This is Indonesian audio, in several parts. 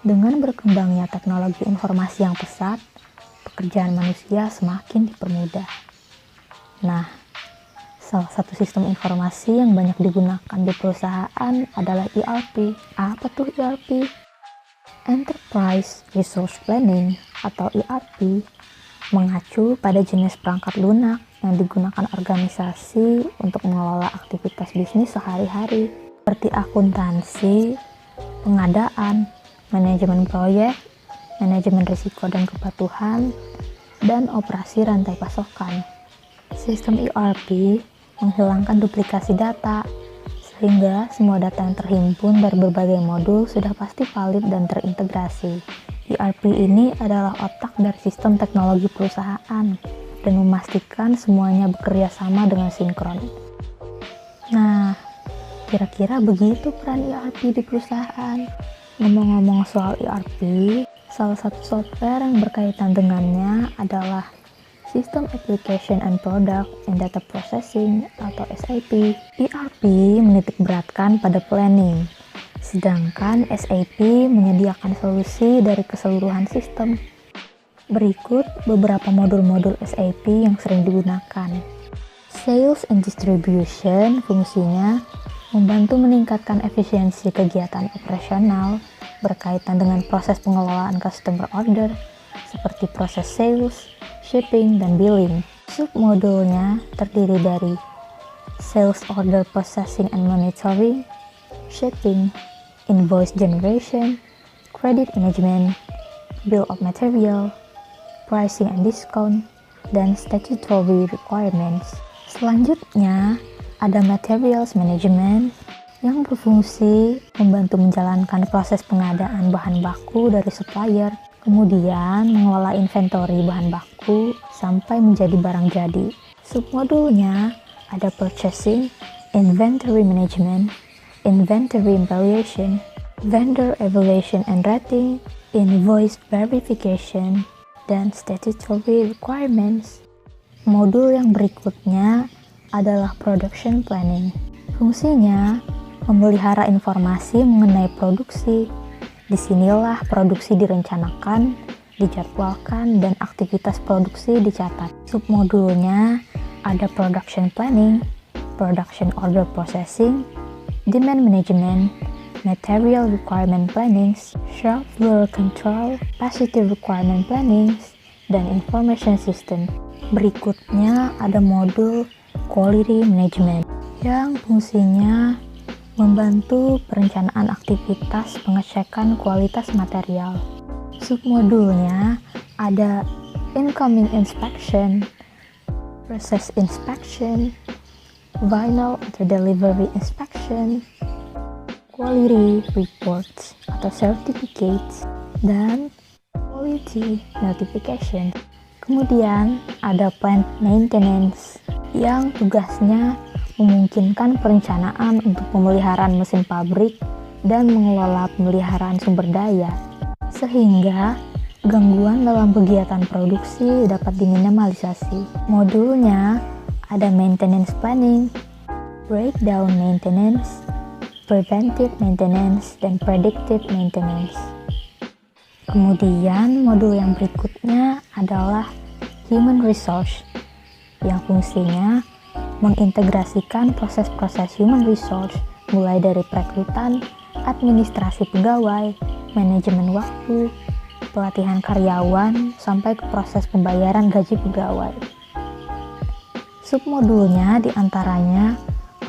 Dengan berkembangnya teknologi informasi yang pesat, pekerjaan manusia semakin dipermudah. Nah, salah satu sistem informasi yang banyak digunakan di perusahaan adalah ERP. Apa tuh ERP? Enterprise Resource Planning atau ERP mengacu pada jenis perangkat lunak yang digunakan organisasi untuk mengelola aktivitas bisnis sehari-hari seperti akuntansi, pengadaan, manajemen proyek, manajemen risiko dan kepatuhan, dan operasi rantai pasokan. Sistem ERP menghilangkan duplikasi data, sehingga semua data yang terhimpun dari berbagai modul sudah pasti valid dan terintegrasi. ERP ini adalah otak dari sistem teknologi perusahaan dan memastikan semuanya bekerja sama dengan sinkron. Nah, kira-kira begitu peran ERP di perusahaan. Ngomong-ngomong soal ERP, salah satu software yang berkaitan dengannya adalah System Application and Product and Data Processing atau SAP. ERP menitikberatkan pada planning, sedangkan SAP menyediakan solusi dari keseluruhan sistem. Berikut beberapa modul-modul SAP yang sering digunakan. Sales and Distribution fungsinya membantu meningkatkan efisiensi kegiatan operasional berkaitan dengan proses pengelolaan customer order seperti proses sales, shipping, dan billing. Submodulnya terdiri dari Sales Order Processing and Monitoring, Shipping, Invoice Generation, Credit Management, Bill of Material, Pricing and Discount, dan Statutory Requirements. Selanjutnya, ada Materials Management yang berfungsi membantu menjalankan proses pengadaan bahan baku dari supplier, kemudian mengelola inventory bahan baku sampai menjadi barang jadi. Submodulnya ada Purchasing, Inventory Management, Inventory Evaluation, Vendor Evaluation and Rating, Invoice Verification, dan Statutory Requirements. Modul yang berikutnya adalah Production Planning. Fungsinya memelihara informasi mengenai produksi. Disinilah produksi direncanakan, dijadwalkan, dan aktivitas produksi dicatat. Submodulnya ada Production Planning, Production Order Processing, Demand Management, Material Requirement Plannings, Shop Floor Control, Capacity Requirement Plannings, dan Information System. Berikutnya ada modul Quality Management yang fungsinya membantu perencanaan aktivitas pengecekan kualitas material. Submodulnya ada Incoming Inspection, Process Inspection, Final atau Delivery Inspection, Quality Reports atau Certificates, dan Quality Notification. Kemudian ada Plant Maintenance yang tugasnya memungkinkan perencanaan untuk pemeliharaan mesin pabrik dan mengelola pemeliharaan sumber daya, sehingga gangguan dalam kegiatan produksi dapat diminimalisasi. Modulnya ada Maintenance Planning, Breakdown Maintenance, Preventive Maintenance, dan Predictive Maintenance. Kemudian modul yang berikutnya adalah Human Resource yang fungsinya mengintegrasikan proses-proses human resource mulai dari perekrutan, administrasi pegawai, manajemen waktu, pelatihan karyawan, sampai ke proses pembayaran gaji pegawai. Submodulnya diantaranya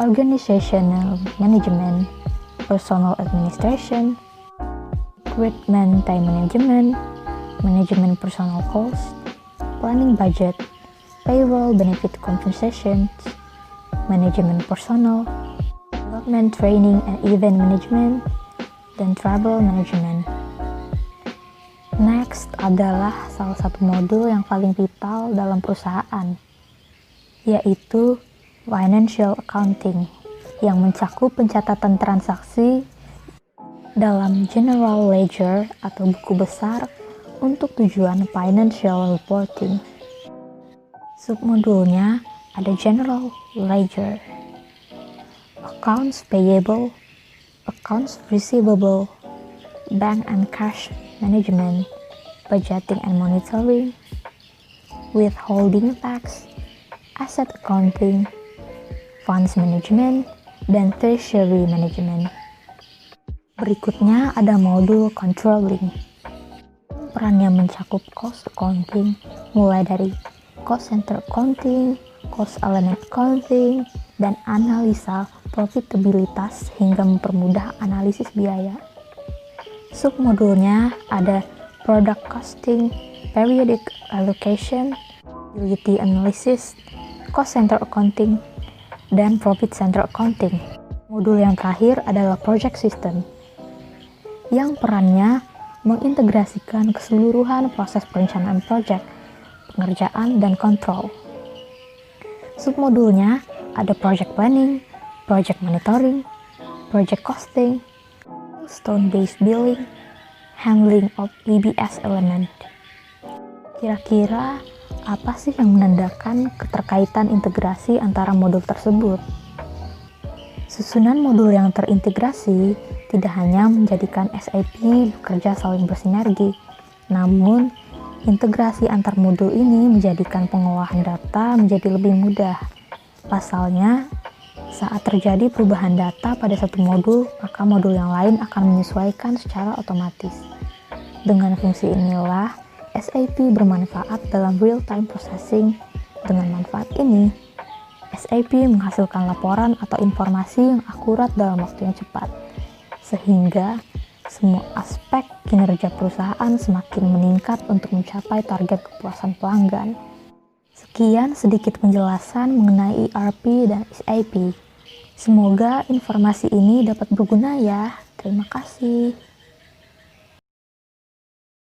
Organizational Management, Personal Administration, Recruitment Time Management, Manajemen Personal Cost, Planning Budget, Payroll Benefit Compensation, Manajemen Personal, Development Training and Event Management, dan Travel Management. Next adalah salah satu modul yang paling vital dalam perusahaan, yaitu Financial Accounting, yang mencakup pencatatan transaksi dalam General Ledger atau buku besar untuk tujuan financial reporting. Submodulnya ada General Ledger, Accounts Payable, Accounts Receivable, bank and cash management, budgeting and monitoring, withholding tax, asset accounting, funds management, dan treasury management. Berikutnya ada modul controlling. Perannya mencakup cost accounting, mulai dari cost center accounting, cost element accounting, dan analisa profitabilitas hingga mempermudah analisis biaya. Submodulnya ada product costing, periodic allocation, utility analysis, cost center accounting, dan profit center accounting. Modul yang terakhir adalah project system, yang perannya mengintegrasikan keseluruhan proses perencanaan project, pengerjaan, dan kontrol. Submodulnya ada project planning, project monitoring, project costing, milestone-based billing, handling of EBS element. Kira-kira apa sih yang menandakan keterkaitan integrasi antara modul tersebut? Susunan modul yang terintegrasi tidak hanya menjadikan SAP bekerja saling bersinergi, namun integrasi antar modul ini menjadikan pengolahan data menjadi lebih mudah. Pasalnya, saat terjadi perubahan data pada satu modul, maka modul yang lain akan menyesuaikan secara otomatis. Dengan fungsi inilah, SAP bermanfaat dalam real-time processing. Dengan manfaat ini, SAP menghasilkan laporan atau informasi yang akurat dalam waktu yang cepat, sehingga semua aspek kinerja perusahaan semakin meningkat untuk mencapai target kepuasan pelanggan. Sekian sedikit penjelasan mengenai ERP dan SAP. Semoga informasi ini dapat berguna ya. Terima kasih.